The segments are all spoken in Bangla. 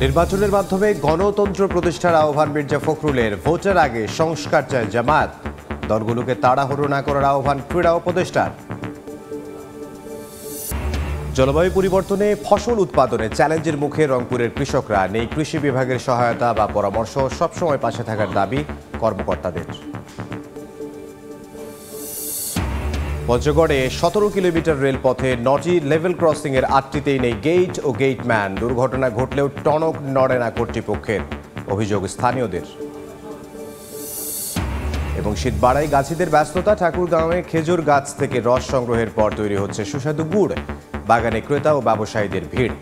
নির্বাচনের মাধ্যমে গণতন্ত্র প্রতিষ্ঠার আহ্বান মির্জা ফখরুলের। ভোটের আগে সংস্কার চায় জামায়াত। দলগুলোকে তাড়াহুড়ো না করার আহ্বান ক্রীড়া উপদেষ্টার। জলবায়ু পরিবর্তনে ফসল উৎপাদনে চ্যালেঞ্জের মুখে রংপুরের কৃষকরা। নেই কৃষি বিভাগের সহায়তা বা পরামর্শ, সবসময় পাশে থাকার দাবি কর্মকর্তাদের। পঞ্চগড়ে 17 কিলোমিটার রেলপথে 9টি লেভেল ক্রসিং এর 8টিতেই নেই গেট ও গেটম্যান। দুর্ঘটনা ঘটলেও টনক নড়ে না কর্তৃপক্ষের, অভিযোগ স্থানীয়দের। এবং শীত বাড়ায় গাছিদের ব্যস্ততা। ঠাকুরগাঁওয়ে খেজুর গাছ থেকে রস সংগ্রহের পর তৈরি হচ্ছে সুস্বাদু গুড়। বাগানে ক্রেতা ও ব্যবসায়ীদের ভিড়।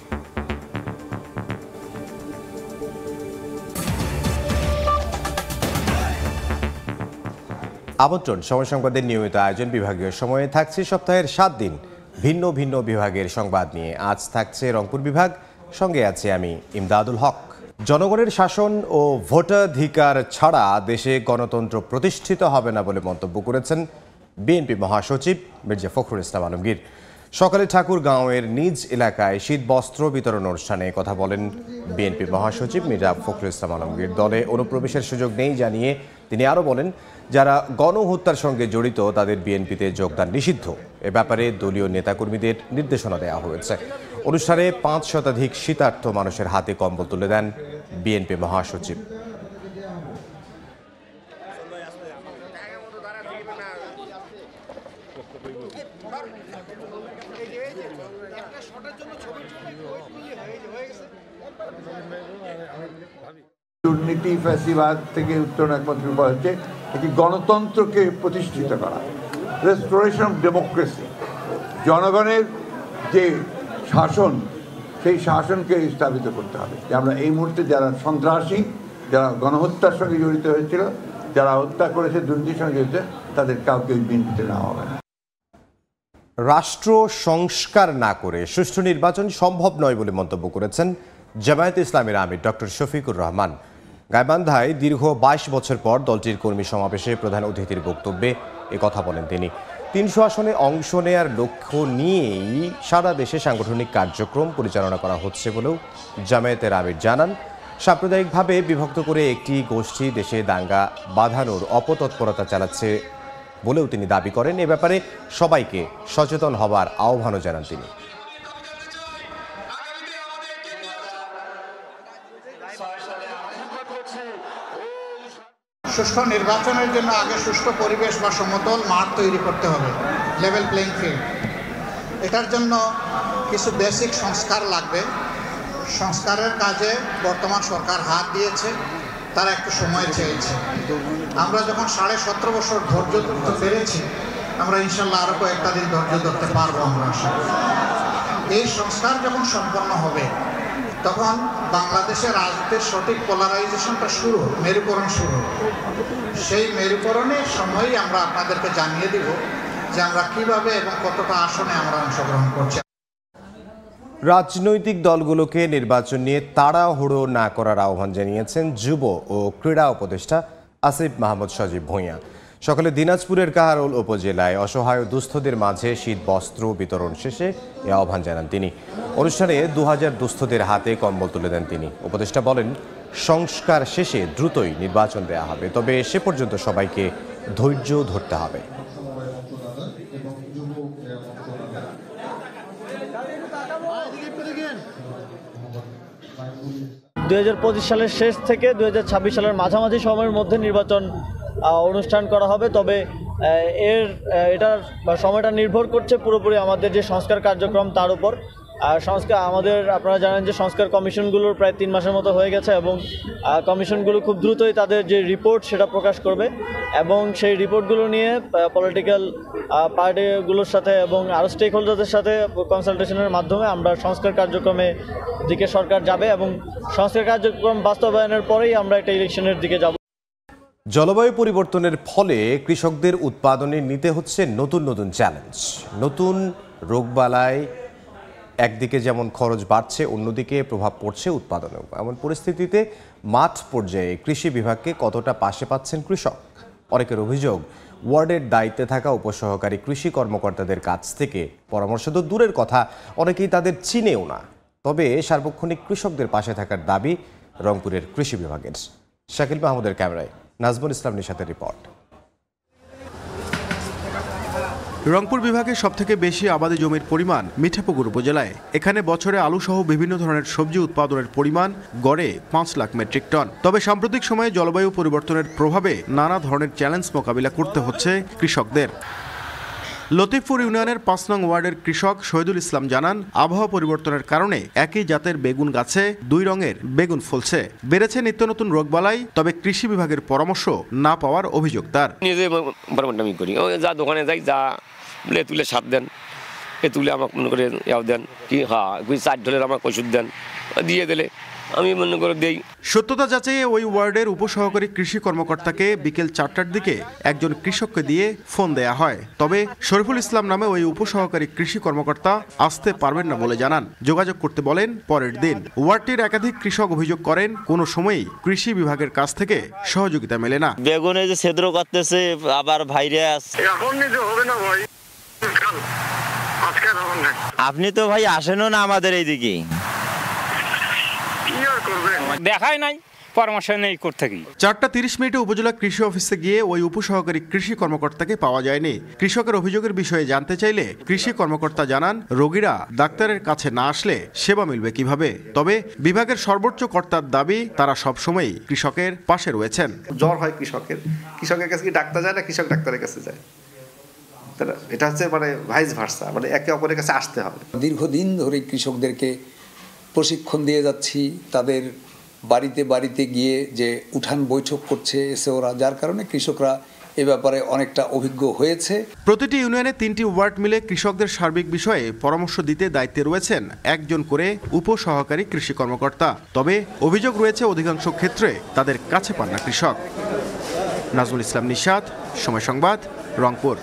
আমন্ত্রণ সময় সংবাদের নিয়মিত আয়োজন। বিভাগীয় সময়ে থাকছে সপ্তাহের 7 দিন ভিন্ন ভিন্ন বিভাগের সংবাদ নিয়ে। আজ থাকছে রংপুর বিভাগ, সঙ্গে আছে আমি ইমদাদুল হক। জনগণের শাসন ও ভোটাধিকার ছাড়া দেশে গণতন্ত্র প্রতিষ্ঠিত হবে না বলে মন্তব্য করেছেন বিএনপি মহাসচিব মির্জা ফখরুল ইসলাম আলমগীর। সকালে ঠাকুরগাঁওয়ের নিজ এলাকায় শীত বস্ত্র বিতরণ অনুষ্ঠানে কথা বলেন বিএনপি মহাসচিব মির্জা ফখরুল ইসলাম আলমগীর। দলে অনুপ্রবেশের সুযোগ নেই জানিয়ে তিনি আরও বলেন, যারা গণহত্যার সঙ্গে জড়িত তাদের বিএনপিতে যোগদান নিষিদ্ধ। এ ব্যাপারে দলীয় নেতাকর্মীদের নির্দেশনা দেওয়া হয়েছে। অনুষ্ঠানে 5 শতাধিক শীতার্ত মানুষের হাতে কম্বল তুলে দেন বিএনপি মহাসচিব। দুর্নীতি ফ্যাসিবাদ থেকে উত্তরণ একমাত্র উপায় হচ্ছে একটি গণতন্ত্রকে প্রতিষ্ঠিত করা, রেস্টোরেশন অফ ডেমোক্রেসি। জনগণের যে শাসন, সেই শাসনকে স্থাপিত করতে হবে। যে আমরা এই মুহূর্তে যারা সন্ত্রাসী, যারা গণহত্যার সঙ্গে জড়িত হয়েছিল, যারা হত্যা করেছে, দুর্নীতির সঙ্গে জড়িত, তাদের কাউকে ওই বিএনপিতে নেওয়া হবে না। রাষ্ট্র সংস্কার না করে সুষ্ঠু নির্বাচন সম্ভব নয় বলে মন্তব্য করেছেন জামায়াতে ইসলামের আমির ডক্টর শফিকুর রহমান। গাইবান্ধায় দীর্ঘ 22 বছর পর দলটির কর্মী সমাবেশে প্রধান অতিথির বক্তব্যে কথা বলেন তিনি। 300 আসনে অংশ নেয়ার লক্ষ্য নিয়েই সারা দেশে সাংগঠনিক কার্যক্রম পরিচালনা করা হচ্ছে বলেও জামায়াতের আমির জানান। সাম্প্রদায়িকভাবে বিভক্ত করে একটি গোষ্ঠী দেশে দাঙ্গা বাঁধানোর অপতৎপরতা চালাচ্ছে বলেও তিনি দাবি করেন। এ ব্যাপারে সবাইকে সচেতন হবার আহ্বানও জানান তিনি। সুষ্ঠু নির্বাচনের জন্য আগে সুষ্ঠু পরিবেশ বা সমতল মাঠ তৈরি করতে হবে, লেভেল প্লেইং ফিল্ড। এটার জন্য কিছু বেসিক সংস্কার লাগবে। সংস্কারের কাজে বর্তমান সরকার হাত দিয়েছে, তারা একটু সময় চেয়েছে। আমরা যখন 17.5 বছর ধৈর্য ধরতে পেরেছি, আমরা ইনশাল্লাহ আরও কয়েকটা দিন ধৈর্য ধরতে পারবো। আমরা এই সংস্কার যখন সম্পন্ন হবে, তখন বাংলাদেশের রাজনীতির সঠিক পোলারাইজেশনটা শুরু, মেরুকরণ শুরু। সেই মেরুকরণের সময়ই আমরা আপনাদেরকে জানিয়ে দিব যে আমরা কিভাবে এবং কতটা আসনে আমরা অংশগ্রহণ করছি। রাজনৈতিক দলগুলোকে নির্বাচন নিয়ে তাড়াহুড়ো না করার আহ্বান জানিয়েছেন যুব ও ক্রীড়া উপদেষ্টা আসিফ মাহমুদ সজীব ভূঁইয়া। সকালে দিনাজপুরের কাহারোল উপজেলায় অসহায় দুস্থদের মাঝে শীত বস্ত্র বিতরণ শেষে এ আহ্বান জানান তিনি। অনুষ্ঠানে 2000 দুস্থদের হাতে কম্বল তুলে দেন তিনি। উপদেষ্টা বলেন, সংস্কার শেষে দ্রুতই নির্বাচন দেওয়া হবে, তবে সে পর্যন্ত সবাইকে ধৈর্য ধরতে হবে। 2025 সালের শেষ থেকে 2026 সালের মাঝামাঝি সময়ের মধ্যে নির্বাচন অনুষ্ঠান করা হবে। তবে এটার সময়টা নির্ভর করছে পুরোপুরি আমাদের যে সংস্কার কার্যক্রম তার উপর। সংস্কার আপনারা জানেন যে সংস্কার কমিশনগুলোর প্রায় 3 মাসের মতো হয়ে গেছে এবং কমিশনগুলো খুব দ্রুতই তাদের যে রিপোর্ট সেটা প্রকাশ করবে এবং সেই রিপোর্টগুলো নিয়ে পলিটিক্যাল পার্টিগুলোর সাথে এবং আরও স্টেক হোল্ডারদের সাথে কনসালটেশনের মাধ্যমে আমরা সংস্কার কার্যক্রমে দিকে সরকার যাবে এবং সংস্কার কার্যক্রম বাস্তবায়নের পরেই আমরা একটা ইলেকশনের দিকে যাব। জলবায়ু পরিবর্তনের ফলে কৃষকদের উৎপাদনে নিতে হচ্ছে নতুন নতুন চ্যালেঞ্জ। নতুন রোগবালাই একদিকে যেমন খরচ বাড়ছে, অন্যদিকে প্রভাব পড়ছে উৎপাদনেও। এমন পরিস্থিতিতে মাঠ পর্যায়ে কৃষি বিভাগকে কতটা পাশে পাচ্ছেন কৃষক? অনেকের অভিযোগ, ওয়ার্ডের দায়িত্বে থাকা উপসহকারী কৃষি কর্মকর্তাদের কাছ থেকে পরামর্শ তো দূরের কথা, অনেকেই তাদের চিনেও না। তবে সার্বক্ষণিক কৃষকদের পাশে থাকার দাবি রংপুরের কৃষি বিভাগের। শাকিল মাহমুদের ক্যামেরায় নাজমুল ইসলাম নিশাতের রিপোর্ট। রংপুর বিভাগের সবথেকে বেশি আবাদি জমির পরিমাণ মিঠাপুকুর উপজেলায়। এখানে বছরে আলু সহ বিভিন্ন ধরনের সবজি উৎপাদনের পরিমাণ গড়ে 5 লাখ মেট্রিক টন। তবে সাম্প্রতিক সময়ে জলবায়ু পরিবর্তনের প্রভাবে নানা ধরনের চ্যালেঞ্জ মোকাবিলা করতে হচ্ছে কৃষকদের। লতিফপুর ইউনিয়নের 5 নং ওয়ার্ডের কৃষক শহীদুল ইসলাম জানান, আবহাওয়া পরিবর্তনের কারণে একই জাতের বেগুন গাছে 2 রঙের বেগুন ফলছে। বেড়েছে নিত্য নতুন রোগবালাই, তবে কৃষি বিভাগের পরামর্শ না পাওয়ার অভিযোগ তার। নিজে আমি করি, ওই যা দোকানে যাই, যা বলে তুলে সাপ দেন, এ তুলে আমাকে মনে করে ইয়াও দেন, কি হ্যাঁ 4 ঢোলের আমাকে ওষুধ দেন, দিয়ে দিলে আমি মনে করে দেই। সত্যতা যাচাইয়ে ওই ওয়ার্ডের উপসহকারী কৃষি কর্মকর্তাকে বিকেল 4টার দিকে একজন কৃষককে দিয়ে ফোন দেয়া হয়। তবে শরীফুল ইসলাম নামে ওই উপসহকারী কৃষি কর্মকর্তা আসতে পারবেন না বলে জানান। যোগাযোগ করতে বলেন পরের দিন। ওয়ার্ডটির একাধিক কৃষক অভিযোগ করেন, কোনো সময়ই কৃষি বিভাগের কাছ থেকে সহযোগিতা মেলে না। বেগুনে যে ছিদ্র করতেছে, আবার ভাইরাস। এখন নিজে হবে না ভাই, আজকে আপনি তো ভাই আসেনও না আমাদের এইদিকে। দেখায় নাই, পরামর্শ নেই করতে কি। 4:30 উপজেলা কৃষি অফিসে গিয়ে ওই উপসহকারী কৃষি কর্মকর্তাকে পাওয়া যায়নি। কৃষকের অভিযোগের বিষয়ে জানতে চাইলে কৃষি কর্মকর্তা জানান, রোগীরা ডাক্তারের কাছে না আসলে সেবা মিলবে কিভাবে। তবে বিভাগের সর্বোচ্চ কর্তার দাবি, তারা সবসময়ই কৃষকের পাশে রয়েছেন। জ্বর হয় কৃষকের কাছে কি ডাক্তার যায় না, কৃষক ডাক্তারের কাছে যায়? এটা হচ্ছে ভাইস ভার্সা, একে অপরের কাছে আসতে হবে। দীর্ঘদিন ধরে কৃষকদেরকে প্রশিক্ষণ দিয়ে যাচ্ছি, তাদের বাড়িতে বাড়িতে গিয়ে যে উঠান বৈঠক করছে এসেওরা, যার কারণে কৃষকরা এ ব্যাপারে অনেকটা অভিজ্ঞ হয়েছে। প্রতিটি ইউনিয়নে 3টি ওয়ার্ড মিলে কৃষকদের সার্বিক বিষয়ে পরামর্শ দিতে দায়িত্বে রয়েছেন একজন করে উপসহকারী কৃষি কর্মকর্তা। তবে অভিযোগ রয়েছে, অধিকাংশ ক্ষেত্রে তাদের কাছে পান না কৃষক। নাজমুল ইসলাম নিশাত, সময় সংবাদ, রংপুর।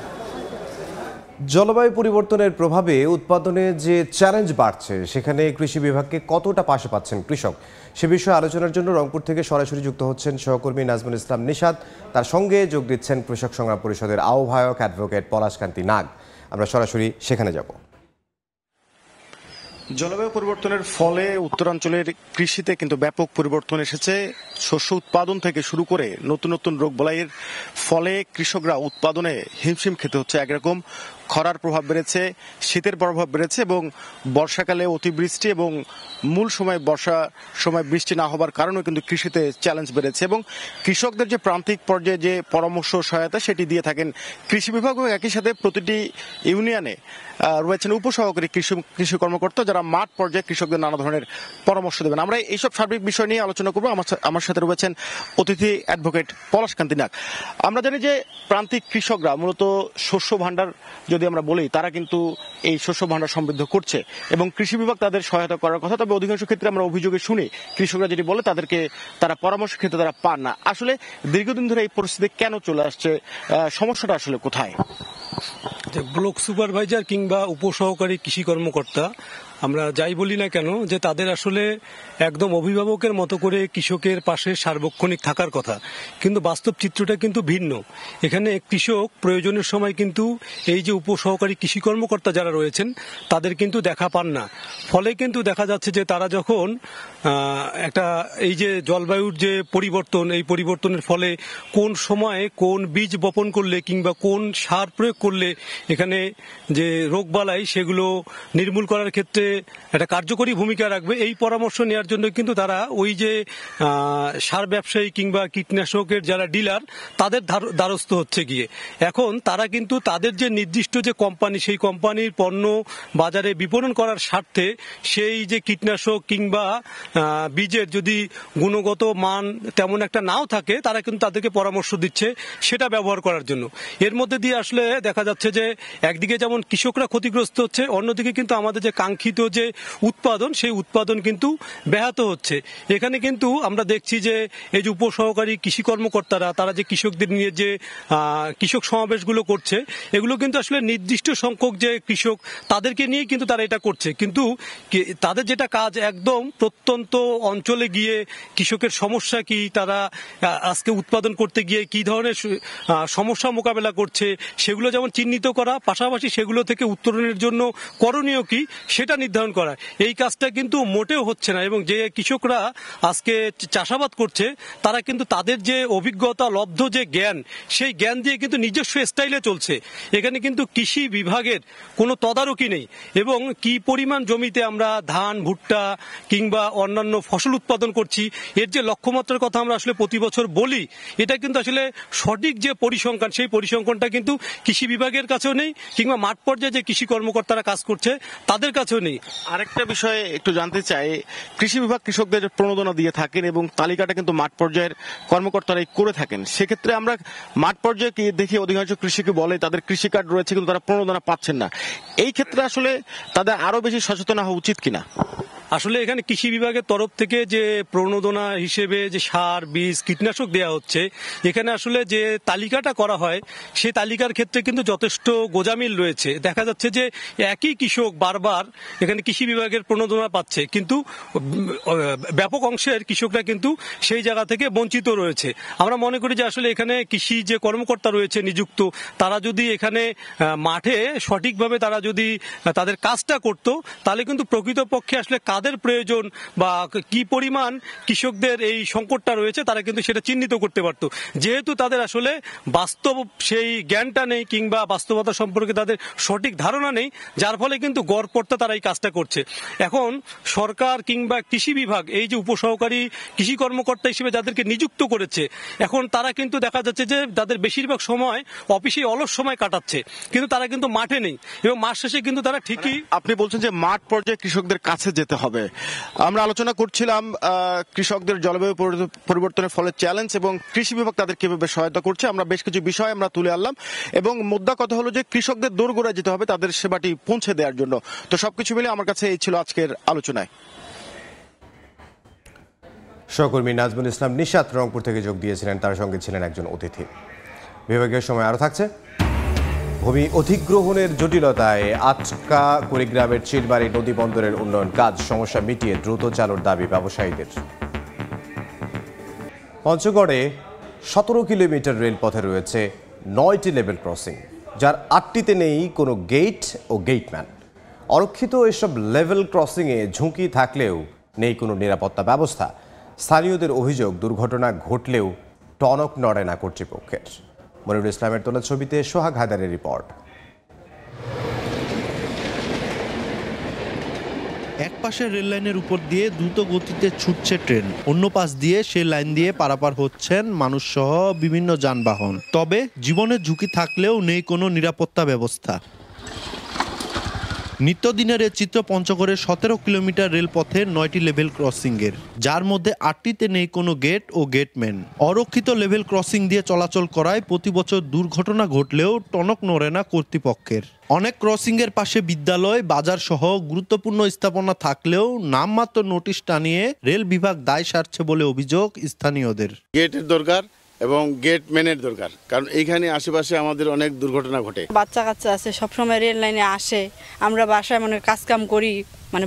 জলবায়ু পরিবর্তনের প্রভাবে উৎপাদনে যে চ্যালেঞ্জ বাড়ছে, সেখানে কৃষি বিভাগকে কতটা পাশে পাচ্ছেন কৃষক, সে বিষয়ে আলোচনার জন্য রংপুর থেকে সরাসরি যুক্ত হচ্ছেন সহকর্মী নাজমুল ইসলাম নিশাত। তার সঙ্গে যোগ দিচ্ছেন কৃষক সংগ্রাম পরিষদের আহ্বায়ক অ্যাডভোকেট পলাশকান্তি নাগ। আমরা সরাসরি সেখানে যাব। জলবায়ু পরিবর্তনের ফলে উত্তরাঞ্চলের কৃষিতে কিন্তু ব্যাপক পরিবর্তন এসেছে। শস্য উৎপাদন থেকে শুরু করে নতুন নতুন রোগবালাইয়ের ফলে কৃষকরা উৎপাদনে হিমশিম খেতে হচ্ছে। একরকম খরার প্রভাব বেড়েছে, শীতের প্রভাব বেড়েছে এবং বর্ষাকালে অতিবৃষ্টি এবং মূল সময় বর্ষার সময় বৃষ্টি না হবার কারণেও কিন্তু কৃষিতে চ্যালেঞ্জ বেড়েছে। এবং কৃষকদের যে প্রান্তিক পর্যায়ে যে পরামর্শ সহায়তা সেটি দিয়ে থাকেন কৃষি বিভাগ, এবং একই সাথে প্রতিটি ইউনিয়নে রয়েছেন উপসহকারী কৃষি কর্মকর্তা, যারা মাঠ পর্যায়ে কৃষকদের নানা ধরনের পরামর্শ দেবেন। আমরা এইসব সার্বিক বিষয় নিয়ে আলোচনা করবো। আমার সাথে রয়েছেন অতিথি অ্যাডভোকেট পলাশকান্তি নাগ। আমরা জানি যে প্রান্তিক কৃষকরা মূলত শস্য ভাণ্ডার যদি আমরা বলি, তারা কিন্তু এই শস্য ভাণ্ডার সমৃদ্ধ করছে এবং কৃষি বিভাগ তাদের সহায়তা করার কথা। তবে অধিকাংশ ক্ষেত্রে আমরা অভিযোগে শুনি কৃষকরা যেটি বলে, তারা পরামর্শ ক্ষেত্রে তারা পান না। আসলে দীর্ঘদিন ধরে এই পরিস্থিতি কেন চলে আসছে, সমস্যাটা আসলে কোথায়? ব্লক সুপারভাইজার কিংবা উপসহকারী কৃষি কর্মকর্তা, আমরা যাই বলি না কেন, যে তাদের আসলে একদম অভিভাবকের মতো করে কৃষকের পাশে সার্বক্ষণিক থাকার কথা, কিন্তু বাস্তব চিত্রটা কিন্তু ভিন্ন। এখানে কৃষক প্রয়োজনের সময় কিন্তু এই যে উপসহকারী কৃষি কর্মকর্তা যারা রয়েছেন তাদের কিন্তু দেখা পান না। ফলে কিন্তু দেখা যাচ্ছে যে তারা যখন এই যে জলবায়ুর যে পরিবর্তন, এই পরিবর্তনের ফলে কোন সময়ে কোন বীজ বপন করলে কিংবা কোন সার প্রয়োগ করলে এখানে যে রোগবালাই সেগুলো নির্মূল করার ক্ষেত্রে একটা কার্যকরী ভূমিকা রাখবে, এই পরামর্শ নেওয়ার জন্য কিন্তু তারা ওই যে সার ব্যবসায়ী কিংবা কীটনাশকের যারা ডিলার, তাদের দ্বারস্থ হচ্ছে গিয়ে। এখন তারা কিন্তু তাদের যে নির্দিষ্ট যে কোম্পানি, সেই কোম্পানির পণ্য বাজারে বিপণন করার স্বার্থে সেই যে কীটনাশক কিংবা বীজের যদি গুণগত মান তেমন একটা নাও থাকে, তারা কিন্তু তাদেরকে পরামর্শ দিচ্ছে সেটা ব্যবহার করার জন্য। এর মধ্যে দিয়ে আসলে দেখা যাচ্ছে যে একদিকে যেমন কৃষকরা ক্ষতিগ্রস্ত হচ্ছে, অন্যদিকে কিন্তু আমাদের যে কাঙ্ক্ষিত যে উৎপাদন, সেই উৎপাদন কিন্তু ব্যাহত হচ্ছে। এখানে কিন্তু আমরা দেখছি যে এই যে উপসহকারী কৃষি কর্মকর্তারা, তারা যে কৃষকদের নিয়ে যে কৃষক সমাবেশগুলো করছে, এগুলো কিন্তু আসলে নির্দিষ্ট সংখ্যক যে কৃষক তাদেরকে নিয়ে কিন্তু তারা এটা করছে, কিন্তু তাদের যেটা কাজ একদম প্রত্যন্ত অঞ্চলে গিয়ে কৃষকের সমস্যা কি, তারা আজকে উৎপাদন করতে গিয়ে কি ধরনের সমস্যা মোকাবেলা করছে সেগুলো যেমন চিহ্নিত করা, পাশাপাশি সেগুলো থেকে উত্তরণের জন্য করণীয় কি সেটা নির্ধারণ করা, এই কাজটা কিন্তু মোটেও হচ্ছে না। এবং যে কৃষকরা আজকে চাষাবাদ করছে তারা কিন্তু তাদের যে অভিজ্ঞতা লব্ধ যে জ্ঞান, সেই জ্ঞান দিয়ে কিন্তু নিজস্ব স্টাইলে চলছে। এখানে কিন্তু কৃষি বিভাগের কোনো তদারকি নেই এবং কি পরিমাণ জমিতে আমরা ধান, ভুট্টা কিংবা অন্যান্য ফসল উৎপাদন করছি, এর যে লক্ষ্যমাত্রার কথা আমরা আসলে প্রতি বছর বলি, এটা কিন্তু আসলে সঠিক যে পরিসংখ্যান, সেই পরিসংখ্যানটা কিন্তু কৃষি বিভাগের কাছেও নেই কিংবা মাঠ পর্যায়ে যে কৃষি কর্মকর্তারা কাজ করছে তাদের কাছেও নেই। আরেকটা বিষয়ে একটু জানতে চাই, কৃষি বিভাগ কৃষকদের প্রণোদনা দিয়ে থাকেন এবং তালিকাটা কিন্তু মাঠ পর্যায়ের কর্মকর্তারাই করে থাকেন। সেক্ষেত্রে আমরা মাঠ পর্যায়ে দেখি অধিকাংশ কৃষিকে বলে তাদের কৃষি কার্ড রয়েছে কিন্তু তারা প্রণোদনা পাচ্ছেন না। এই ক্ষেত্রে আসলে তাদের আরো বেশি সচেতন হওয়া উচিত কিনা? আসলে এখানে কৃষি বিভাগের তরফ থেকে যে প্রণোদনা হিসেবে যে সার, বীজ, কীটনাশক দেওয়া হচ্ছে, এখানে আসলে যে তালিকাটা করা হয় সেই তালিকার ক্ষেত্রে কিন্তু যথেষ্ট গোজামিল রয়েছে। দেখা যাচ্ছে যে একই কৃষক বারবার এখানে কৃষি বিভাগের প্রণোদনা পাচ্ছে, কিন্তু ব্যাপক অংশের কৃষকরা কিন্তু সেই জায়গা থেকে বঞ্চিত রয়েছে। আমরা মনে করি যে আসলে এখানে কৃষি যে কর্মকর্তা রয়েছে নিযুক্ত, তারা যদি এখানে মাঠে সঠিকভাবে তারা যদি তাদের কাজটা করতো, তাহলে কিন্তু প্রকৃতপক্ষে আসলে কাদের প্রয়োজন বা কি পরিমাণ কৃষকদের এই সংকটটা রয়েছে তারা কিন্তু সেটা চিহ্নিত করতে পারত। যেহেতু তাদের আসলে বাস্তব সেই জ্ঞানটা নেই কিংবা বাস্তবতা সম্পর্কে তাদের সঠিক ধারণা নেই, যার ফলে কিন্তু গড়পড়তা তারা এই কাজটা করছে। এখন সরকার কিংবা কৃষি বিভাগ এই যে উপসহকারী কৃষি কর্মকর্তা হিসেবে যাদেরকে নিযুক্ত করেছে, এখন তারা কিন্তু দেখা যাচ্ছে যে তাদের বেশিরভাগ সময় অফিসে অলস সময় কাটাচ্ছে, কিন্তু তারা কিন্তু মাঠে নেই এবং মাস শেষে কিন্তু তারা ঠিকই। আপনি বলছেন যে মাঠ পর্যায়ে কৃষকদের কাছে যেতে হবে। আমরা আলোচনা করছিলাম কৃষকদের জলবায়ু পরিবর্তনের ফলে চ্যালেঞ্জ এবং কৃষি বিভাগ তাদের কিভাবে সহায়তা করছে। আমরা বেশ কিছু বিষয় আমরা তুলে আনলাম এবং মুদ্রা কথা হলো যে কৃষকদের দোরগোড়ায় যেতে হবে তাদের সেবাটি পৌঁছে দেওয়ার জন্য। তো সবকিছু মিলে আমার কাছে এই ছিল আজকের আলোচনায়। সহকর্মী নাজমুল ইসলাম নিশাত রংপুর থেকে যোগ দিয়েছিলেন, তার সঙ্গে ছিলেন একজন অতিথি। বিভাগের সময় আরো থাকছে। ভূমি অধিগ্রহণের জটিলতায় আটকা কুড়িগ্রামের চিলমারী নদী বন্দরের উন্নয়ন কাজ সমস্যা মিটিয়ে দ্রুত চালুর দাবি ব্যবসায়ীদের। পঞ্চগড়ে 17 কিলোমিটার রেলপথে রয়েছে 9টি লেভেল ক্রসিং, যার 8টিতে নেই কোনো গেট ও গেটম্যান। অরক্ষিত এসব লেভেল ক্রসিংয়ে ঝুঁকি থাকলেও নেই কোনো নিরাপত্তা ব্যবস্থা। স্থানীয়দের অভিযোগ, দুর্ঘটনা ঘটলেও টনক নড়ে না কর্তৃপক্ষের। মনিরুল ইসলামের তোলা ছবিতে সোহাগ হায়দারের রিপোর্ট। এক পাশের রেল লাইনের উপর দিয়ে দ্রুত গতিতে ছুটছে ট্রেন, অন্য পাশ দিয়ে সে লাইন দিয়ে পারাপার হচ্ছেন মানুষ সহ বিভিন্ন যানবাহন। তবে জীবনের ঝুঁকি থাকলেও নেই কোনো নিরাপত্তা ব্যবস্থা। নিত্যদিনের এ চিত্র পঞ্চগড়ের 17 কিলোমিটার রেলপথে 9টি লেভেল ক্রসিংয়ের, যার মধ্যে 8টিতে নেই কোনো গেট ও গেটম্যান। অরক্ষিত লেভেল ক্রসিং দিয়ে চলাচল করায় প্রতি বছর দুর্ঘটনা ঘটলেও টনক নড়ে না কর্তৃপক্ষের। অনেক ক্রসিংয়ের পাশে বিদ্যালয়, বাজার সহ গুরুত্বপূর্ণ স্থাপনা থাকলেও নামমাত্র নোটিশ টানিয়ে রেল বিভাগ দায় সারছে বলে অভিযোগ স্থানীয়দের। গেটের দরকার এবং গেটম্যানের দরকার, কারণ এইখানে আশেপাশে আমাদের অনেক দুর্ঘটনা ঘটে। বাচ্চা কাচ্চা আছে, সবসময় রেল লাইনে আসে, আমরা বাসায় কাজ কাম করি,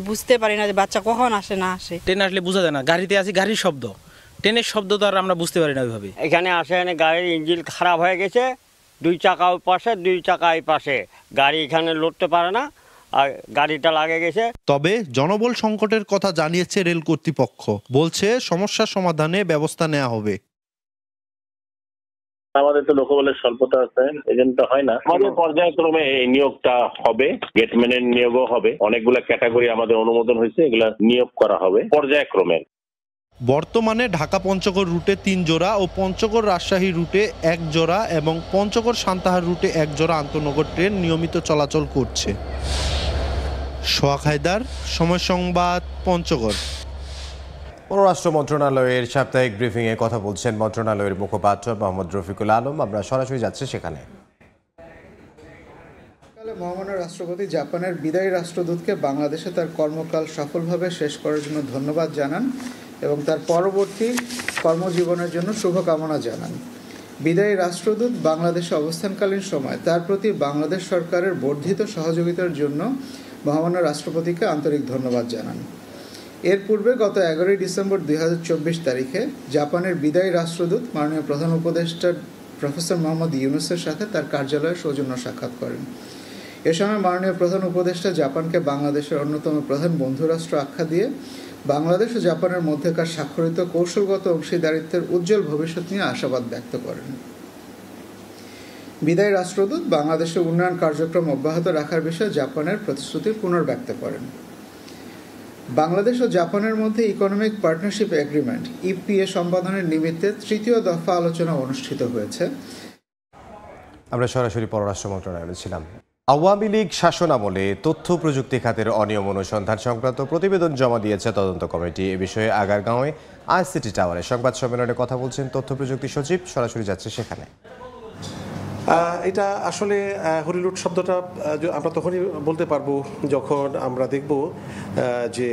বুঝতে পারি না যে বাচ্চা কখন আসে না আসে। ট্রেন আসলে বোঝা যায় না, গাড়িতে আছি গাড়ির শব্দ, ট্রেনের শব্দ তো আর আমরা বুঝতে পারি না ওইভাবে। এখানে আসে, গাড়ির ইঞ্জিন খারাপ হয়ে গেছে, 2 চাকা ওই পাশে 2 চাকা এই পাশে, গাড়ি এখানে লড়তে পারে না আর গাড়িটা লাগে গেছে। তবে জনবল সংকটের কথা জানিয়েছে রেল কর্তৃপক্ষ, বলছে সমস্যার সমাধানে ব্যবস্থা নেওয়া হবে। আমাদের তো লোকবলের স্বল্পতা আছে, এজন্য হয় না। আমাদের পর্যায়ক্রমে এই নিয়োগটা হবে, গেটম্যানের নিয়োগও হবে। অনেকগুলা ক্যাটাগরি আমাদের অনুমোদন হয়েছে, এগুলা নিয়োগ করা হবে পর্যায়ক্রমে। বর্তমানে ঢাকা পঞ্চগড় রুটে 3 জোড়া ও পঞ্চগড় রাজশাহী রুটে 1 জোড়া এবং পঞ্চগড় সান্তাহার রুটে 1 জোড়া আন্তনগর ট্রেন নিয়মিত চলাচল করছে। সোহাগ হায়দার, সময় সংবাদ, পঞ্চগড়। পররাষ্ট্র মন্ত্রণালয়ের সাপ্তাহিক ব্রিফিংয়ে কথা বলছেন মন্ত্রণালয়ের মুখপাত্র মোহাম্মদ রফিকুল আলম। আমরা সরাসরি যাচ্ছি সেখানে। মহামান্য রাষ্ট্রপতি জাপানের বিদায়ী রাষ্ট্রদূতকে বাংলাদেশে তার কর্মকাল সফলভাবে শেষ করার জন্য ধন্যবাদ জানান এবং তার পরবর্তী কর্মজীবনের জন্য শুভকামনা জানান। বিদায়ী রাষ্ট্রদূত বাংলাদেশে অবস্থানকালীন সময় তার প্রতি বাংলাদেশ সরকারের বর্ধিত সহযোগিতার জন্য মহামান্য রাষ্ট্রপতিকে আন্তরিক ধন্যবাদ জানান। এর পূর্বে গত 11 ডিসেম্বর 2024 তারিখে জাপানের বিদায়ী রাষ্ট্রদূত মাননীয় প্রধান উপদেষ্টা প্রফেসর মোহাম্মদ ইউনূসের সাথে তার কার্যালয়ে সৌজন্য সাক্ষাৎ করেন। এ সময় মাননীয় প্রধান উপদেষ্টা জাপানকে বাংলাদেশের অন্যতম প্রধান বন্ধুরাষ্ট্র আখ্যা দিয়ে বাংলাদেশ ও জাপানের মধ্যকার স্বাক্ষরিত কৌশলগত অংশীদারিত্বের উজ্জ্বল ভবিষ্যৎ নিয়ে আশাবাদ ব্যক্ত করেন। বিদায়ী রাষ্ট্রদূত বাংলাদেশের উন্নয়ন কার্যক্রম অব্যাহত রাখার বিষয়ে জাপানের প্রতিশ্রুতি পুনর্ব্যক্ত করেন। বাংলাদেশ ও জাপানের মধ্যে ইকোনমিক পার্টনারশিপ এগ্রিমেন্ট ইপিএ সম্পাদনের নিমিত্তে তৃতীয় দফা আলোচনা অনুষ্ঠিত হয়েছে। আমরা সরাসরি পররাষ্ট্র মন্ত্রণালয়ে ছিলাম। আওয়ামী লীগ শাসনামলে তথ্য প্রযুক্তি খাতের অনিয়ম অনুসন্ধান সংক্রান্ত প্রতিবেদন জমা দিয়েছে তদন্ত কমিটি। এ বিষয়ে আগারগাঁওয়ে আইসিটি টাওয়ারে সংবাদ সম্মেলনে কথা বলছেন তথ্য প্রযুক্তি সচিব। সরাসরি যাচ্ছে সেখানে। এটা আসলে হরিলুট শব্দটা আমরা তখনই বলতে পারবো যখন আমরা দেখব যে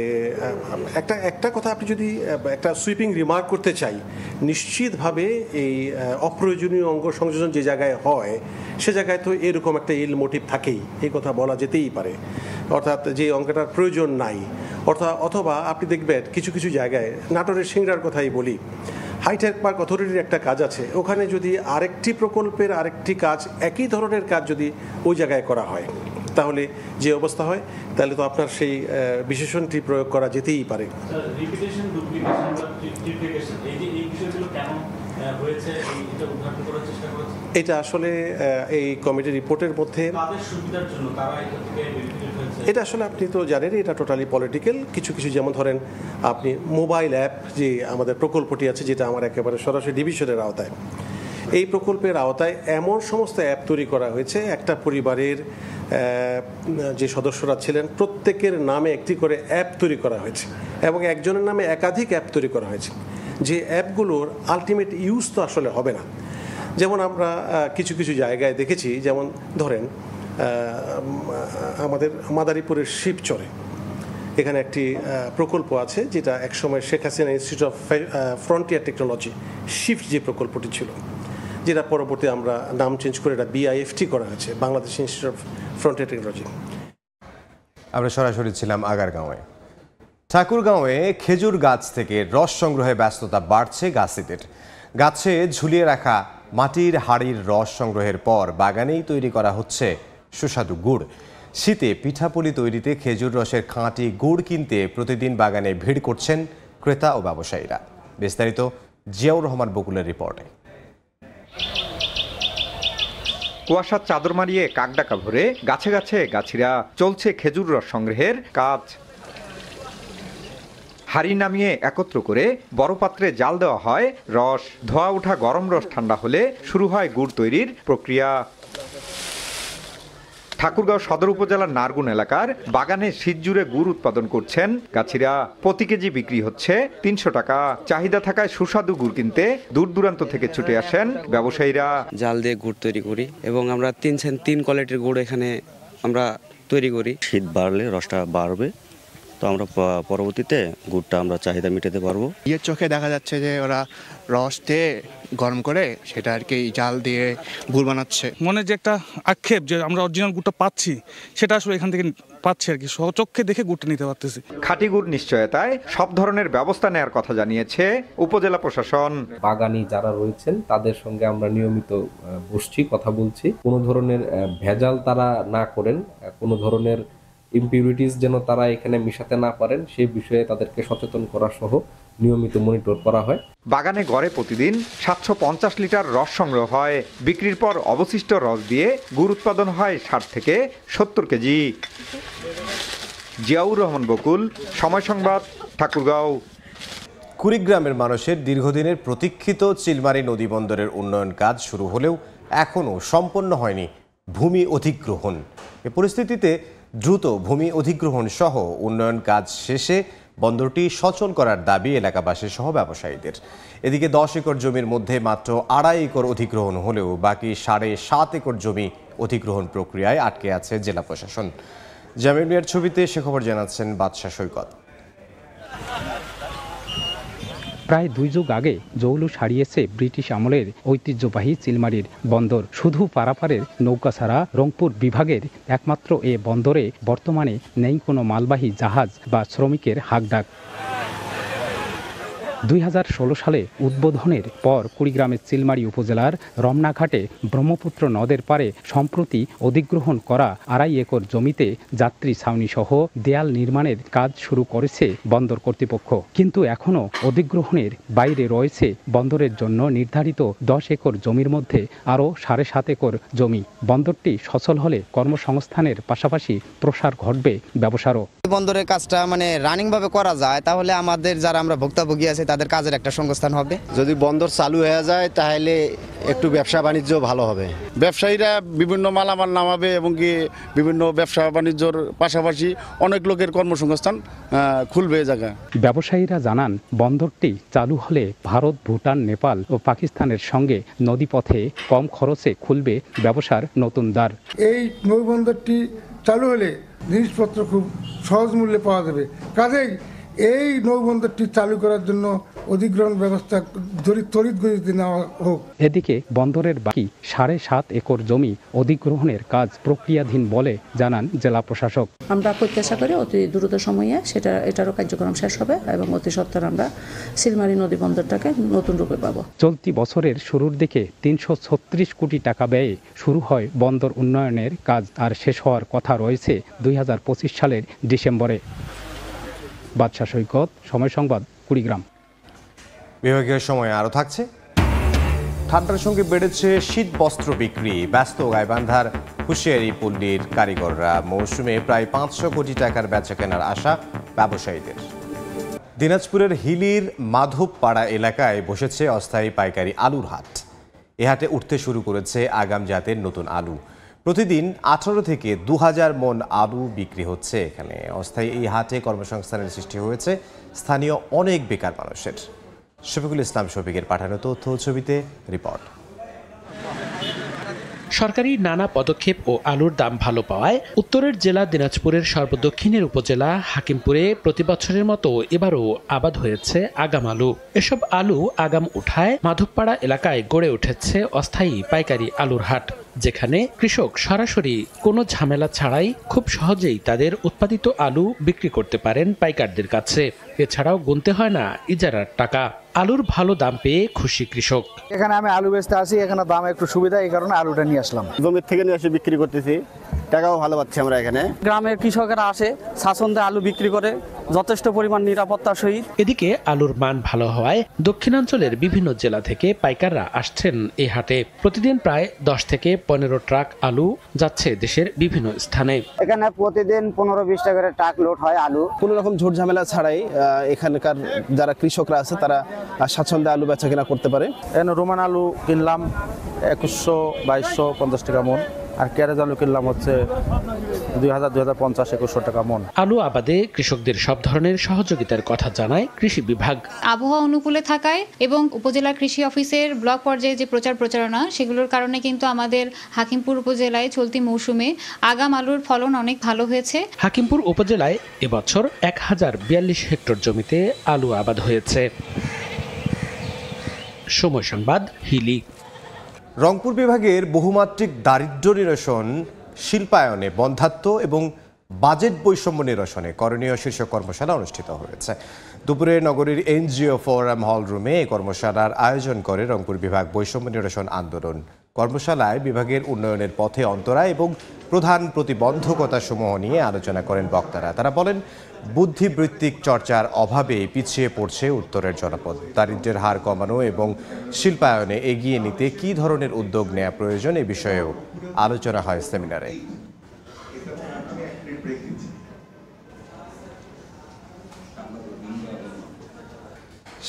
একটা কথা আপনি যদি একটা সুইপিং রিমার্ক করতে চাই, নিশ্চিতভাবে এই অপ্রয়োজনীয় অঙ্গ সংযোজন যে জায়গায় হয় সে জায়গায় তো এরকম একটা ইল মোটিভ থাকেই, এই কথা বলা যেতেই পারে। অর্থাৎ যে অঙ্কটার প্রয়োজন নাই, অথবা আপনি দেখবেন কিছু কিছু জায়গায়, নাটোরের সিংড়ার কথাই বলি, হাইটেক পার্ক অথরিটির একটা কাজ আছে, ওখানে যদি আরেকটি প্রকল্পের আরেকটি কাজ, একই ধরনের কাজ যদি ওই জায়গায় করা হয়, তাহলে যে অবস্থা হয়, তাহলে তো আপনার সেই বিশেষণটি প্রয়োগ করা যেতেই পারে। এটা আসলে এই কমিটি রিপোর্টের মধ্যে, এটা আসলে আপনি তো জানেন এটা টোটালি পলিটিক্যাল। কিছু কিছু, যেমন ধরেন আপনি মোবাইল অ্যাপ যে আমাদের প্রকল্পটি আছে, যেটা আমার একেবারে সরাসরি ডিভিশনের আওতায়, এই প্রকল্পের আওতায় এমন সমস্ত অ্যাপ তৈরি করা হয়েছে, একটা পরিবারের যে সদস্যরা ছিলেন প্রত্যেকের নামে একটি করে অ্যাপ তৈরি করা হয়েছে এবং একজনের নামে একাধিক অ্যাপ তৈরি করা হয়েছে, যে অ্যাপগুলোর আলটিমেট ইউজ তো আসলে হবে না। যেমন আমরা কিছু কিছু জায়গায় দেখেছি, যেমন ধরেন আমাদের মাদারীপুরের শিবচরে এখানে একটি প্রকল্প আছে, যেটা একসময় Sheikh Hasina institute of frontier technology shift যে প্রকল্পটি ছিল, যেটা পরবর্তী আমরা নাম চেঞ্জ করে এটা BIFT করা হয়েছে, Bangladesh institute of frontier technology. আমরা সরাসরি ছিলাম আগারগাঁওয়ে। ঠাকুরগাঁওয়ে খেজুর গাছ থেকে রস সংগ্রহে ব্যস্ততা বাড়ছে গাছিদের। গাছে ঝুলিয়ে রাখা মাটির হাড়ির রস সংগ্রহের পর বাগানেই তৈরি করা হচ্ছে সুস্বাদু গুড়। শীতে পিঠাপুলি তৈরিতে খেজুর রসের খাঁটি গুড় কিনতে প্রতিদিন বাগানে ভিড় করছেন ক্রেতা ও ব্যবসায়ীরা। বিস্তারিত জিয়াউর রহমান বকুলের রিপোর্টে। কুয়াশার চাদর মারিয়ে কাকডাকা ভরে গাছে গাছে গাছিরা চলছে খেজুর রস সংগ্রহের কাজ। হাড়ি নামিয়ে একত্র করে বড় পাত্রে জাল দেওয়া হয় রস। ধোয়া ওঠা গরম রস ঠান্ডা হলে শুরু হয় গুড় তৈরির প্রক্রিয়া। ঠাকুরগাঁও সদর উপজেলার নারগুন এলাকার বাগানে শীত জুড়ে গুড় উৎপাদন করছেন গাছিরা। প্রতি কেজি বিক্রি হচ্ছে 300 টাকা। চাহিদা থাকায় সুস্বাদু গুড় কিনতে দূর দূরান্ত থেকে ছুটে আসেন ব্যবসায়ীরা। জাল দিয়ে গুড় তৈরি করি এবং আমরা 3 কোয়ালিটির গুড় এখানে আমরা তৈরি করি। শীত বাড়লে রসটা বাড়বে, তো আমরা পরবর্তীতে গুড়টা আমরা চাহিদা মেটাতে পারবো। ইয়ের চোখে দেখা যাচ্ছে যে ওরা রস দিয়ে গরম করে সেটা আর কি জাল দিয়ে গুড় বানাচ্ছে। মনে যে একটা আক্ষেপ যে আমরা অরিজিনাল গুড়টা পাচ্ছি, সেটা আসলে এখান থেকে পাচ্ছি আর কি, স্বচক্ষে দেখে গুড়টা নিতে পারতেছি। খাঁটি গুড় নিশ্চয়তায় সব ধরনের ব্যবস্থা নেওয়ার কথা জানিয়েছে উপজেলা প্রশাসন। বাগানি যারা রয়েছেন তাদের সঙ্গে আমরা নিয়মিত বসছি, কথা বলছি। কোনো ধরনের ভেজাল তারা না করেন, কোনো ধরনের ইমপিউরিটিস যেন তারা এখানে মিশাতে না পারেন সেই বিষয়ে তাদেরকে সচেতন করা সহ নিয়মিত মনিটর করা হয়। বাগানে গড়ে প্রতিদিন 750 লিটার রস সংগ্রহ হয়। বিক্রির পর অবশিষ্ট রস দিয়ে গুড় উৎপাদন হয় 60 থেকে 70 কেজি। জিয়াউর রহমান বকুল, সময় সংবাদ, ঠাকুরগাঁও। কুড়িগ্রামের মানুষের দীর্ঘদিনের প্রতীক্ষিত চিলমারী নদী বন্দরের উন্নয়ন কাজ শুরু হলেও এখনও সম্পন্ন হয়নি ভূমি অধিগ্রহণ। এ পরিস্থিতিতে দ্রুত ভূমি অধিগ্রহণ সহ উন্নয়ন কাজ শেষে বন্দরটি সচল করার দাবি এলাকাবাসী সহ ব্যবসায়ীদের। এদিকে 10 একর জমির মধ্যে মাত্র 2.5 একর অধিগ্রহণ হলেও বাকি 7.5 একর জমি অধিগ্রহণ প্রক্রিয়ায় আটকে আছে জেলা প্রশাসন। জামিল মিয়ার ছবিতে সে খবর জানাচ্ছেন বাদশা সৈকত। প্রায় 2 যুগ আগে জৌলুস হারিয়েছে ব্রিটিশ আমলের ঐতিহ্যবাহী চিলমারীর বন্দর। শুধু পারাপারের নৌকা ছাড়া রংপুর বিভাগের একমাত্র এ বন্দরে বর্তমানে নেই কোনো মালবাহী জাহাজ বা শ্রমিকের হাকডাক। 2016 সালে উদ্বোধনের পর কুড়িগ্রামের চিলমারী উপজেলার রমনাঘাটে ব্রহ্মপুত্র নদের পারে সম্প্রতি অধিগ্রহণ করা 2.5 একর জমিতে যাত্রী ছাউনি সহ দেয়াল নির্মাণের কাজ শুরু করেছে বন্দর কর্তৃপক্ষ। কিন্তু এখনও অধিগ্রহণের বাইরে রয়েছে বন্দরের জন্য নির্ধারিত 10 একর জমির মধ্যে আরও 7.5 একর জমি। বন্দরটি সচল হলে কর্মসংস্থানের পাশাপাশি প্রসার ঘটবে ব্যবসারও। বন্দরের কাজটা রানিং ভাবে করা যায় তাহলে আমাদের যারা আমরা ভুক্তভোগী আছে তাদের কাজের একটা সংস্থান হবে। যদি বন্দর চালু হয়ে যায় তাহলে একটু ব্যবসা বাণিজ্য ভালো হবে, ব্যবসায়ীরা বিভিন্ন মালামাল নামাবে এবং কি বিভিন্ন ব্যবসা বাণিজ্যর পাশাপাশি অনেক লোকের কর্মসংস্থান খুলবে জায়গা। ব্যবসায়ীরা জানান বন্দরটি চালু হলে ভারত, ভুটান, নেপাল ও পাকিস্তানের সঙ্গে নদীপথে কম খরচে খুলবে ব্যবসার নতুন দ্বার। এই নৌবন্দরটি চালু হলে জিনিসপত্র খুব সহজ মূল্যে পাওয়া যাবে। কাজেই এই নৌবন্দরটি চালু করার জন্য অধিগ্রহণ ব্যবস্থা তড়িৎ গতিতে নেওয়া হোক। এদিকে বন্দরের বাকি 7.5 একর জমি অধিগ্রহণের কাজ প্রক্রিয়াধীন বলে জানান জেলা প্রশাসক। আমরা প্রত্যাশা করি অতি দ্রুত সময়ে এটারও কার্যক্রম শেষ হবে এবং অতি সত্বর আমরা চিলমারী নদী বন্দরটাকে নতুন রূপে পাবো। চলতি বছরের শুরুর দিকে 336 কোটি টাকা ব্যয়ে শুরু হয় বন্দর উন্নয়নের কাজ, আর শেষ হওয়ার কথা রয়েছে 2025 সালের ডিসেম্বরে। বাদশা সৈকত, সময় সংবাদ, কুড়িগ্রাম। বিভাগীয় সময় আরও থাকছে। ঠান্ডার সঙ্গে বেড়েছে শীত বস্ত্র বিক্রি। ব্যস্ত গাইবান্ধার হুঁশিয়ারি পল্লীর কারিগররা। মৌসুমে প্রায় 500 কোটি টাকার বেচা কেনার আশা ব্যবসায়ীদের। দিনাজপুরের হিলির মাধবপাড়া এলাকায় বসেছে অস্থায়ী পাইকারি আলুর হাট। এ হাটে উঠতে শুরু করেছে আগাম জাতের নতুন আলু। প্রতিদিন 18 থেকে 2000 মন আলু বিক্রি হচ্ছে এখানে। অস্থায়ী এই হাটে কর্মসংস্থানের সৃষ্টি হয়েছে স্থানীয় অনেক বেকার মানুষের। শফিকুল ইসলাম শফিকের পাঠানো তথ্য ছবিতে রিপোর্ট। সরকারি নানা পদক্ষেপ ও আলুর দাম ভালো পাওয়ায় উত্তরের জেলা দিনাজপুরের সর্বদক্ষিণের উপজেলা হাকিমপুরে প্রতি বছরের মতো এবারও আবাদ হয়েছে আগাম আলু। এসব আলু আগাম উঠায় মাধবপাড়া এলাকায় গড়ে উঠেছে অস্থায়ী পাইকারি আলুর হাট, যেখানে কৃষক সরাসরি কোনো ঝামেলা ছাড়াই খুব সহজেই তাদের উৎপাদিত আলু বিক্রি করতে পারেন পাইকারদের কাছে। এছাড়াও গুনতে হয় না ইজারার টাকা। আলুর ভালো দাম পেয়ে খুশি কৃষক। এখানে আমি আলু বেচতে আসি, এখানে দাম একটু সুবিধা, এই কারণে আলুটা নিয়ে আসলাম। জমির থেকে নিয়ে এসে বিক্রি করতেছি, টাকাও ভালো পাচ্ছি আমরা এখানে। গ্রামের কৃষকেরা আসে শাসনদে আলু বিক্রি করে যথেষ্ট পরিমাণ নিরাপত্তার সহিত। এদিকে আলুর মান ভালো হওয়ায় দক্ষিণাঞ্চলের বিভিন্ন জেলা থেকে পাইকাররা আসছেন এই হাটে। প্রতিদিন প্রায় 10 থেকে 15 ট্রাক আলু যাচ্ছে দেশের বিভিন্ন স্থানে। এখানে প্রতিদিন 15-20 টাকা করে ট্রাক লোড হয় আলু। কোনো রকম ঝুট ঝামেলা ছাড়াই এখানকার যারা কৃষকরা আছে তারা স্বাচ্ছন্দ্যে আলু বেচা কেনা করতে পারে। এখানে রোমান আলু কিনলাম 2100-2250 টাকা মন, আর ক্যারেজ আলু কিনলাম হচ্ছে 2000-2050-2100 টাকা মন। আলু আবাদে কৃষকদের সব ধরনের সহযোগিতার কথা জানায় কৃষি বিভাগ। আবহাওয়া অনুকূলে থাকায় এবং উপজেলা কৃষি অফিসের ব্লক পর্যায়ে যে প্রচারণা সেগুলোর কারণে কিন্তু আমাদের হাকিমপুর উপজেলায় চলতি মৌসুমে আগাম আলুর ফলন অনেক ভালো হয়েছে। হাকিমপুর উপজেলায় এবছর 1042 হেক্টর জমিতে আলু আবাদ হয়েছে। সময় সংবাদ, হিলি। রংপুর বিভাগের বহুমাত্রিক দারিদ্র্য নিরসন, শিল্পায়নে বন্ধ্যাত্ব এবং বাজেট বৈষম্য নিরসনে করণীয় শীর্ষক কর্মশালা অনুষ্ঠিত হয়েছে। দুপুরে নগরীর এনজিও ফোরাম হল রুমে এই কর্মশালার আয়োজন করে রংপুর বিভাগ বৈষম্য নিরসন আন্দোলন। কর্মশালায় বিভাগের উন্নয়নের পথে অন্তরা এবং প্রধান প্রতিবন্ধকতা সমূহ নিয়ে আলোচনা করেন বক্তারা। তারা বলেন, বুদ্ধিবৃত্তিক চর্চার অভাবে পিছিয়ে পড়ছে উত্তরের জনপদ। দারিদ্র্যের হার কমানো এবং শিল্পায়নে এগিয়ে নিতে কী ধরনের উদ্যোগ নেওয়া প্রয়োজন এ বিষয়েও আলোচনা হয় সেমিনারে।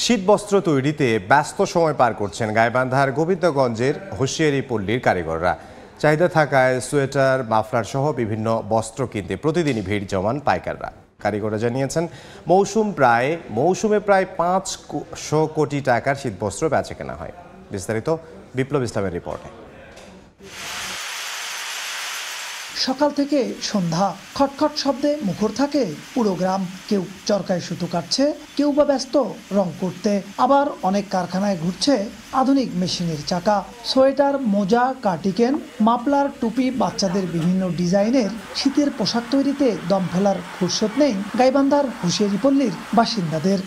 শীতবস্ত্র তৈরিতে ব্যস্ত সময় পার করছেন গাইবান্ধার গোবিন্দগঞ্জের হুঁশিয়ারি পল্লীর কারিগররা। চাহিদা থাকায় সোয়েটার, মাফলার সহ বিভিন্ন বস্ত্র কিনতে প্রতিদিনই ভিড় জমান পাইকাররা। কারিগররা জানিয়েছেন, মৌসুমে প্রায় 500 কোটি টাকার শীতবস্ত্র বেচা কেনা হয়। বিস্তারিত বিপ্লব ইসলামের রিপোর্টে। সকাল থেকে সন্ধ্যা খটখট শব্দে মুখর থাকে পুরো গ্রাম। কেউ চরকায় সুতো কাটছে, কেউ বা ব্যস্ত রং করতে, আবার অনেক কারখানায় ঘুরছে আধুনিক মেশিনের চাকা। সোয়েটার, মোজা, কার্টিকেন, মাফলার, টুপি, বাচ্চাদের বিভিন্ন ডিজাইনের শীতের পোশাক তৈরিতে দম ফেলার ফুরসত নেই গাইবান্ধার হুঁশিয়ারি পল্লীর বাসিন্দাদের।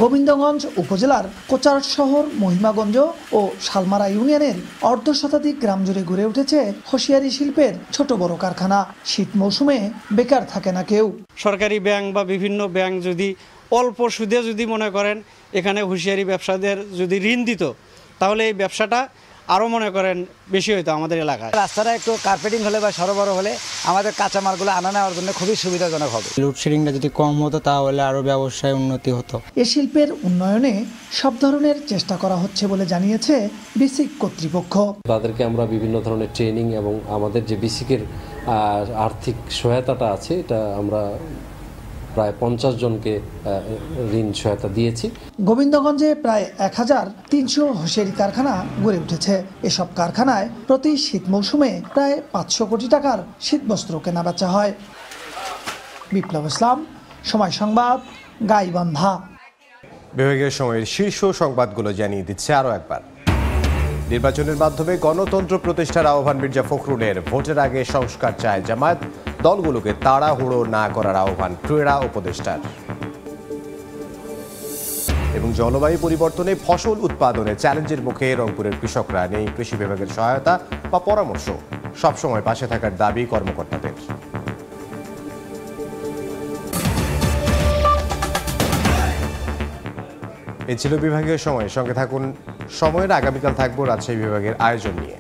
গোবিন্দগঞ্জ উপজেলার কোচার শহর, মহিমাগঞ্জ ও শালমারা ইউনিয়নের অর্ধশতাধিক গ্রাম জুড়ে গড়ে উঠেছে হোশিয়ারি শিল্পের ছোট বড় কারখানা। শীত মৌসুমে বেকার থাকে না কেউ। সরকারি ব্যাংক বা বিভিন্ন ব্যাংক যদি অল্প সুদে যদি মনে করেন এখানে হুঁশিয়ারি ব্যবসাদের যদি ঋণ দিত, তাহলে এই ব্যবসাটা আরও মনে করেন বেশি হইতো আমাদের এলাকায়। রাস্তাটা একটু কার্পেটিং হলে বা সরবরাহ হলে আমাদের কাঁচামালগুলো আনা নেওয়ার জন্য খুবই সুবিধাজনক হবে। লোডশেডিংটা যদি কম হতো তাহলে আরও ব্যবসায় উন্নতি হতো। এ শিল্পের উন্নয়নে সব ধরনের চেষ্টা করা হচ্ছে বলে জানিয়েছে বিসিক কর্তৃপক্ষ। তাদেরকে আমরা বিভিন্ন ধরনের ট্রেনিং এবং আমাদের যে বিসিকের আর্থিক সহায়তাটা আছে, এটা আমরা প্রায় 50 জনকে ঋণ সহায়তা দিয়েছি। গোবিন্দগঞ্জে প্রায় 1300 হোশিয়ারি কারখানা গড়ে উঠেছে। এসব কারখানায় প্রতি শীত মৌসুমে প্রায় 500 কোটি টাকার শীতবস্ত্র কেনা বেচা হয়। বিপ্লব ইসলাম, সময় সংবাদ, গাইবান্ধা। বিভাগীয় সময়ের শীর্ষ সংবাদগুলো জানিয়ে দিচ্ছে আরও একবার। নির্বাচনের মাধ্যমে গণতন্ত্র প্রতিষ্ঠার আহ্বান মির্জা ফখরুলের। ভোটের আগে সংস্কার চায় জামায়াত। দলগুলোকে তাড়াহুড়ো না করার আহ্বান ক্রীড়া উপদেষ্টার। এবং জলবায়ু পরিবর্তনে ফসল উৎপাদনে চ্যালেঞ্জের মুখে রংপুরের কৃষকরা। নেই কৃষি বিভাগের সহায়তা বা পরামর্শ। সবসময় পাশে থাকার দাবি কর্মকর্তাদের। এ ছিল বিভাগীয় সময়। সঙ্গে থাকুন সময়ের। আগামীকাল থাকবো রাজশাহী বিভাগের আয়োজন নিয়ে।